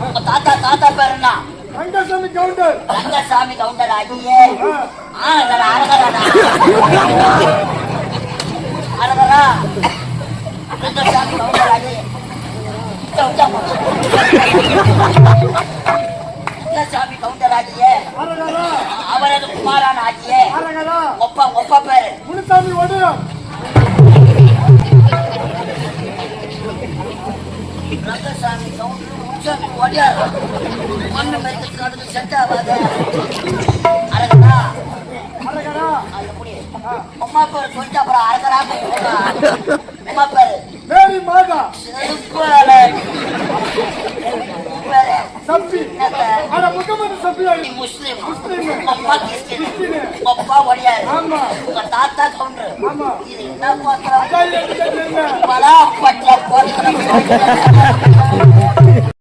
உங்க தாத்தா தாத்தா பேர் என்ன? ரங்கசாமி கவுண்டர். ரங்கசாமி கவுண்டர் ஆகியே. அரகரா அரகரா ரங்கசாமி கவுண்டர் ஆகியே. ரங்கசாமி கவுண்டர் ஆகியே. அவரது குமாரான் ஆகியே. ஒப்பா ஒப்பா பேரு முனுசாமி ஒடியம். ரங்கசாமி கவுண்டர் முனுசாமி ஒடியார். ஒண்ணு மேற்கத்துக்கு அடுத்து செட் ஆகாது. அரகரா அரகரா எப்படி அம்மா பேர் சொல்லிட்டு அப்புறம் அரகரா அம்மா பேரு மேரி மாதா. சப்பி. அட முகமது சப்பி. முஸ்லிம். முஸ்லிம். அப்பா கிறிஸ்டியன். அப்பா ஒடியார். ஆமா. உங்க தாத்தா கவுண்டர். ஆமா. இது என்ன பாத்திரம்? அதான் என்ன? பலா பற்ற போற